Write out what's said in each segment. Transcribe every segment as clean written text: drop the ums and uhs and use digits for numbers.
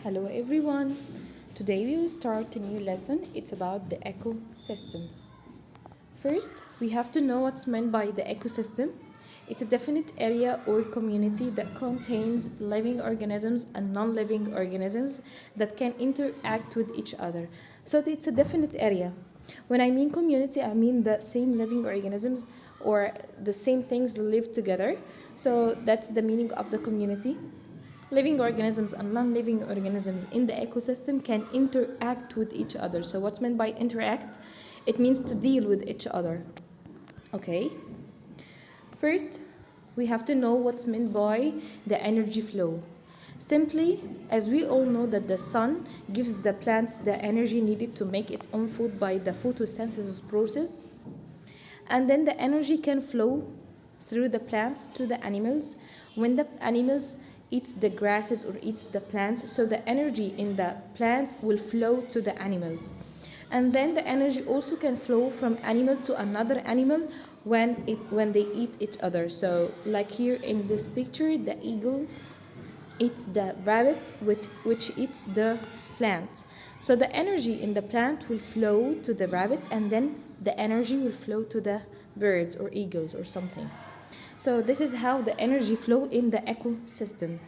Hello everyone. Today we will start a new lesson. It's about the ecosystem. First, we have to know what's meant by the ecosystem. It's a definite area or community that contains living organisms and non-living organisms that can interact with each other. So it's a definite area. When I mean community, I mean the same living organisms or the same things live together. So that's the meaning of the community. Living organisms and non-living organisms in the ecosystem can interact with each other. So what's meant by interact? It means to deal with each other. Okay? First, we have to know what's meant by the energy flow. Simply, as we all know that the sun gives the plants the energy needed to make its own food by the photosynthesis process, and then the energy can flow through the plants to the animals. When the animals eats the grasses or eats the plants, so the energy in the plants will flow to the animals. And then the energy also can flow from animal to another animal when they eat each other. So like here in this picture, the eagle eats the rabbit which eats the plant. So the energy in the plant will flow to the rabbit, and then the energy will flow to the birds or eagles or something. So this is how the energy flow in the ecosystem.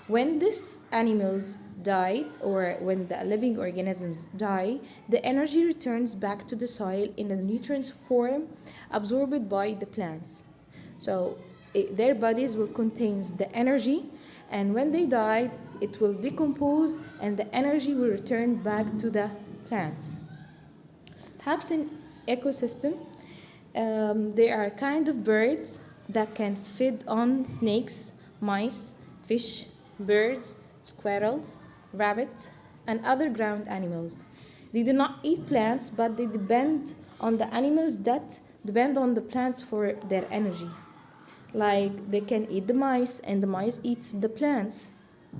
When these animals die or when the living organisms die, the energy returns back to the soil in a nutrients form absorbed by the plants. So their bodies will contain the energy, and when they die, it will decompose and the energy will return back to the plants. Perhaps in ecosystem, there are kind of birds that can feed on snakes, mice, fish, birds, squirrel, rabbit, and other ground animals. They do not eat plants, but they depend on the animals that depend on the plants for their energy. Like they can eat the mice, and the mice eats the plants,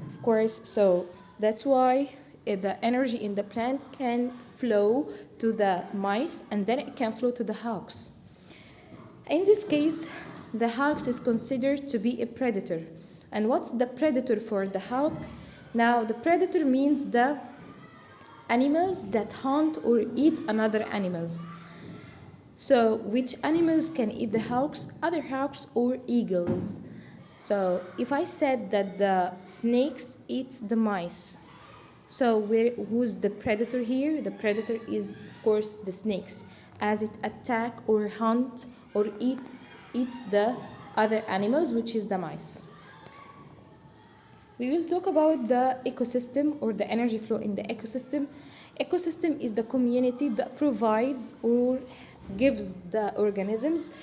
of course. So that's why the energy in the plant can flow to the mice, and then it can flow to the hawks. In this case, the hawk is considered to be a predator. And what's the predator for the hawk? Now, the predator means the animals that hunt or eat another animals. So, which animals can eat the hawks? Other hawks or eagles. So, if I said that the snakes eats the mice, so who's the predator here? The predator is, of course, the snakes, as it attack or hunt or eats the other animals, which is the mice. We will talk about the ecosystem or the energy flow in the ecosystem. Ecosystem is the community that provides or gives the organisms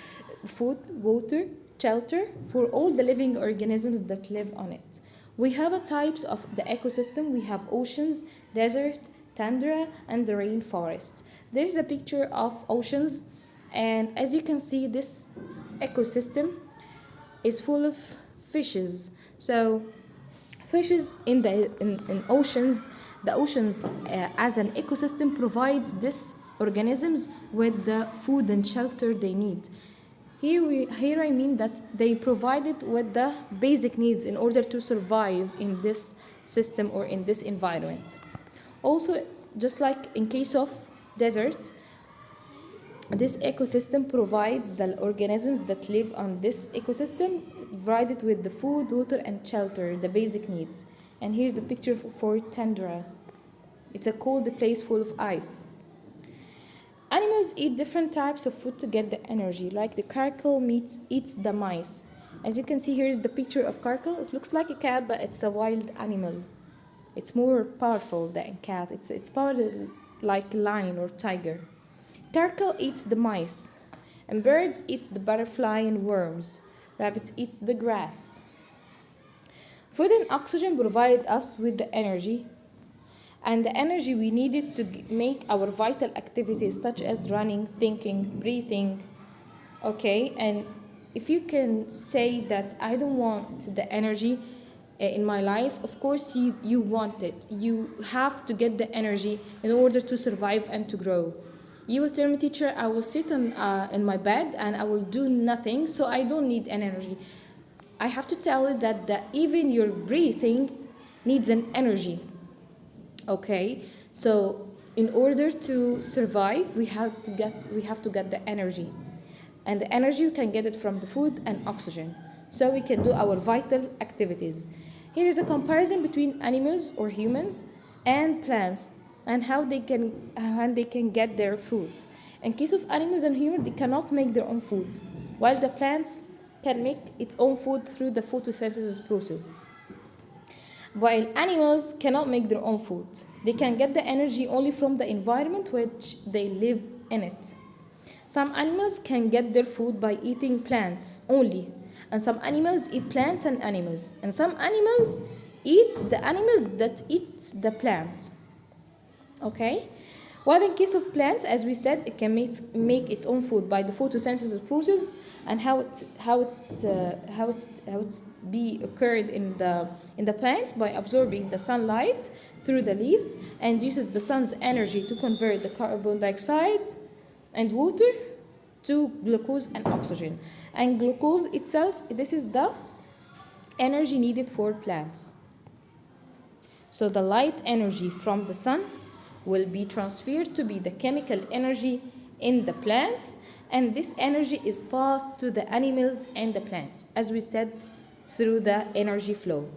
food, water, shelter for all the living organisms that live on it. We have a types of the ecosystem. We have oceans, desert, tundra, and the rainforest. There's a picture of oceans, and as you can see, this ecosystem is full of fishes. So fishes in oceans, the oceans as an ecosystem provides these organisms with the food and shelter they need. Here I mean that they provided with the basic needs in order to survive in this system or in this environment. Also, just like in case of desert, this ecosystem provides the organisms that live on this ecosystem provided with the food, water, and shelter, the basic needs. And here's the picture for tundra. It's a cold place full of ice. Animals eat different types of food to get the energy, like the caracal eats the mice. As you can see, here's the picture of caracal. It looks like a cat, but it's a wild animal. It's more powerful than cat. It's powered like lion or tiger. Caracal eats the mice, and birds eats the butterfly and worms. Rabbits eats the grass. Food and oxygen provide us with the energy, and the energy we needed to make our vital activities such as running, thinking, breathing. Okay, and if you can say that I don't want the energy in my life, of course you want it. You have to get the energy in order to survive and to grow. You will tell me, teacher, I will sit in my bed and I will do nothing, so I don't need energy. I have to tell you that even your breathing needs an energy. Okay, so in order to survive, we have to get the energy, and the energy we can get it from the food and oxygen, so we can do our vital activities. Here is a comparison between animals or humans and plants, and how they can get their food. In case of animals and humans, they cannot make their own food, while the plants can make its own food through the photosynthesis process. While animals cannot make their own food, they can get the energy only from the environment which they live in it. Some animals can get their food by eating plants only, and some animals eat plants and animals, and some animals eat the animals that eat the plant. Okay? While in case of plants, as we said, it can make its own food by the photosynthesis process, and how it's be occurred in the plants by absorbing the sunlight through the leaves, and uses the sun's energy to convert the carbon dioxide and water to glucose and oxygen. And glucose itself, this is the energy needed for plants. So the light energy from the sun will be transferred to be the chemical energy in the plants, and this energy is passed to the animals and the plants, as we said, through the energy flow.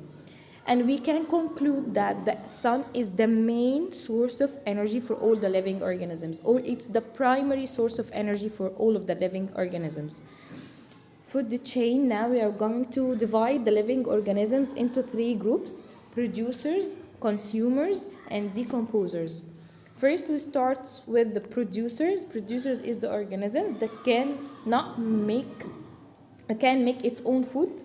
And we can conclude that the sun is the main source of energy for all the living organisms, or it's the primary source of energy for all of the living organisms. Food chain, now we are going to divide the living organisms into 3 groups: producers, consumers, and decomposers. First, we start with the producers. Producers is the organisms that can make its own food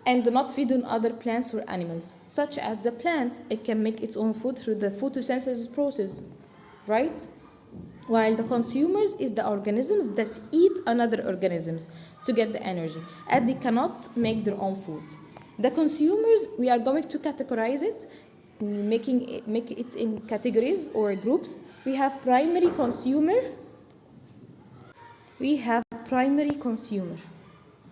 and do not feed on other plants or animals. Such as the plants, it can make its own food through the photosynthesis process, right? While the consumers is the organisms that eat another organisms to get the energy, and they cannot make their own food. The consumers, we are going to categorize it, make it in categories or groups. We have primary consumer.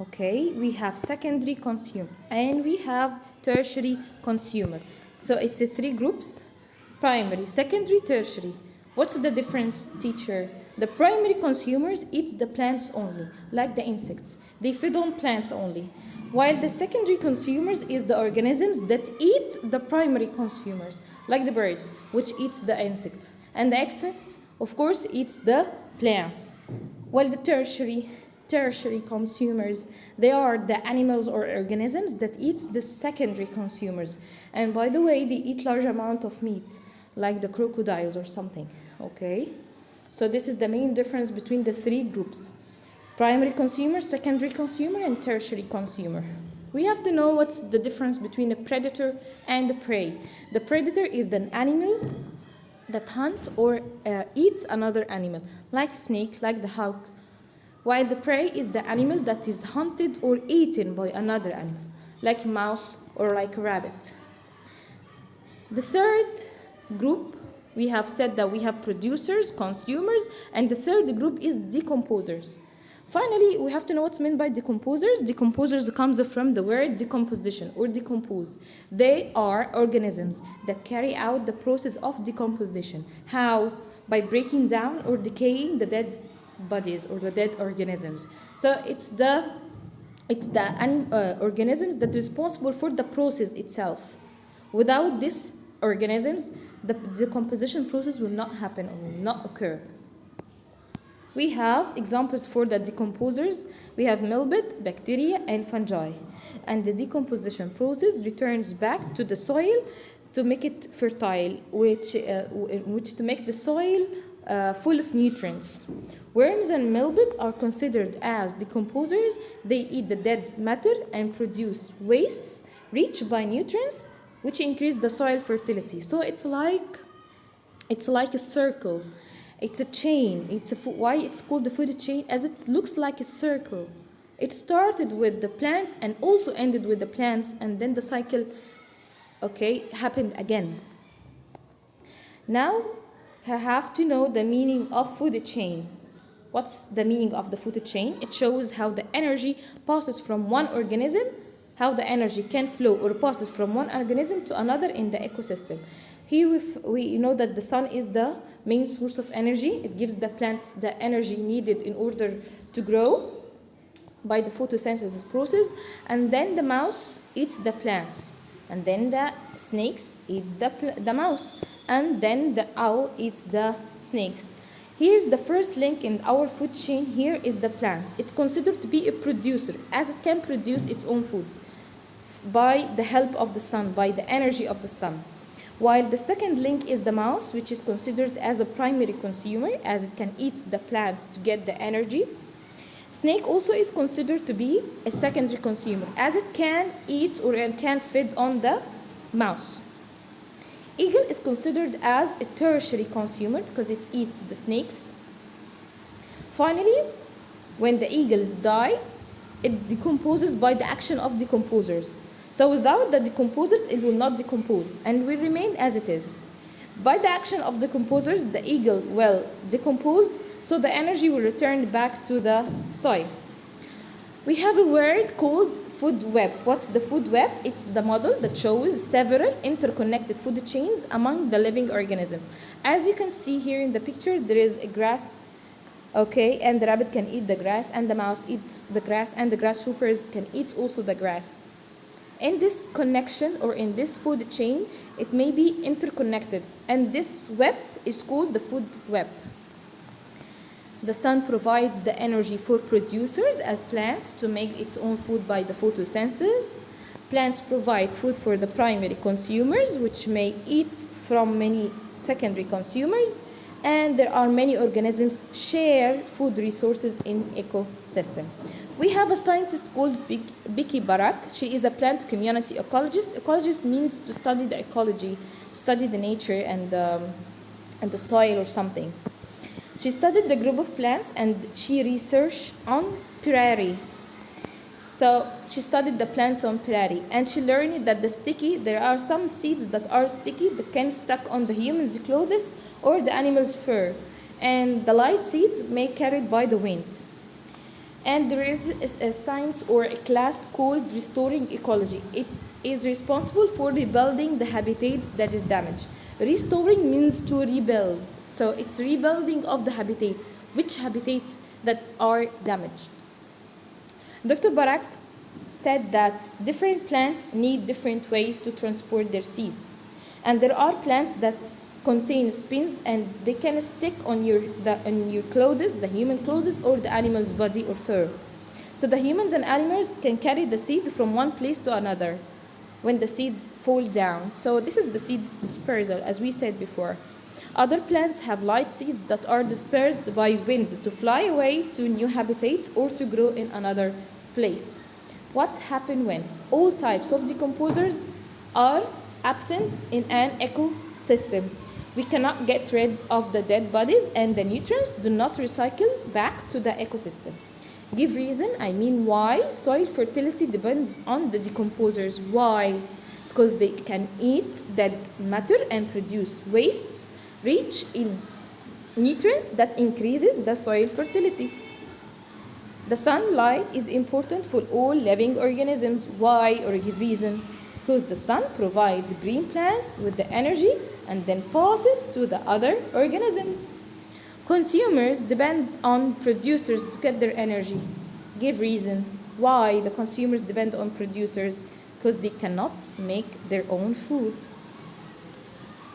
Okay, we have secondary consumer, and we have tertiary consumer. So it's 3 groups: primary, secondary, tertiary. What's the difference, teacher? The primary consumers eat the plants only, like the insects. They feed on plants only. While the secondary consumers is the organisms that eat the primary consumers, like the birds, which eats the insects. And the insects, of course, eats the plants. While the tertiary consumers, they are the animals or organisms that eats the secondary consumers. And by the way, they eat large amount of meat, like the crocodiles or something. Okay? So this is the main difference between the 3 groups: primary consumer, secondary consumer, and tertiary consumer. We have to know what's the difference between a predator and the prey. The predator is the animal that hunt or eats another animal, like snake, like the hawk. While the prey is the animal that is hunted or eaten by another animal, like mouse or like a rabbit. The third group, we have said that we have producers, consumers, and the third group is decomposers. Finally, we have to know what's meant by decomposers. Decomposers comes from the word decomposition or decompose. They are organisms that carry out the process of decomposition. How? By breaking down or decaying the dead bodies or the dead organisms. So it's the organisms that are responsible for the process itself. Without these organisms, the decomposition process will not happen or will not occur. We have examples for the decomposers. We have millet, bacteria, and fungi. And the decomposition process returns back to the soil to make it fertile, which to make the soil full of nutrients. Worms and millet are considered as decomposers. They eat the dead matter and produce wastes rich by nutrients, which increase the soil fertility. So it's like a circle. It's a chain. Why it's called the food chain? As it looks like a circle. It started with the plants and also ended with the plants, and then the cycle, happened again. Now, I have to know the meaning of food chain. What's the meaning of the food chain? It shows how the energy passes from one organism, how the energy can flow or passes from one organism to another in the ecosystem. Here we know that the sun is the main source of energy. It gives the plants the energy needed in order to grow by the photosynthesis process, and then the mouse eats the plants, and then the snakes eats the mouse, and then the owl eats the snakes. Here's the first link in our food chain. Here is the plant. It's considered to be a producer, as it can produce its own food by the help of the sun, by the energy of the sun. While the second link is the mouse, which is considered as a primary consumer, as it can eat the plant to get the energy. Snake also is considered to be a secondary consumer, as it can eat or can feed on the mouse. Eagle is considered as a tertiary consumer because it eats the snakes. Finally, when the eagles die, it decomposes by the action of decomposers. So without the decomposers, it will not decompose and will remain as it is. By the action of decomposers, the eagle will decompose, so the energy will return back to the soil. We have a word called food web. What's the food web? It's the model that shows several interconnected food chains among the living organism. As you can see here in the picture, there is a grass, okay, and the rabbit can eat the grass, and the mouse eats the grass, and the grasshoppers can eat also the grass. In this connection or in this food chain, it may be interconnected, and this web is called the food web. The sun provides the energy for producers as plants to make its own food by the photosynthesis. Plants provide food for the primary consumers, which may eat from many secondary consumers, and there are many organisms share food resources in ecosystem. We have a scientist called Becky Barak. She is a plant community ecologist. Ecologist means to study the ecology, study the nature and the soil or something. She studied the group of plants and she researched on prairie. So she studied the plants on prairie and she learned that there are some seeds that are sticky that can stuck on the human's clothes or the animal's fur. And the light seeds may carried by the winds. And there is a science or a class called restoring ecology. It is responsible for rebuilding the habitats that is damaged. Restoring means to rebuild. So it's rebuilding of the habitats. Which habitats that are damaged? Dr. Barak said that different plants need different ways to transport their seeds. And there are plants that contain spins and they can stick on your clothes, the human clothes or the animal's body or fur. So the humans and animals can carry the seeds from one place to another when the seeds fall down. So this is the seeds dispersal, as we said before. Other plants have light seeds that are dispersed by wind to fly away to new habitats or to grow in another place. What happens when all types of decomposers are absent in an ecosystem? We cannot get rid of the dead bodies and the nutrients do not recycle back to the ecosystem. Give reason, I mean why. Soil fertility depends on the decomposers. Why? Because they can eat dead matter and produce wastes rich in nutrients that increases the soil fertility. The sunlight is important for all living organisms. Why? Or give reason. Because the sun provides green plants with the energy and then passes to the other organisms. Consumers depend on producers to get their energy. Give reason. Why the consumers depend on producers? Because they cannot make their own food.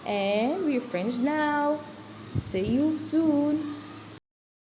And we're finished now. See you soon.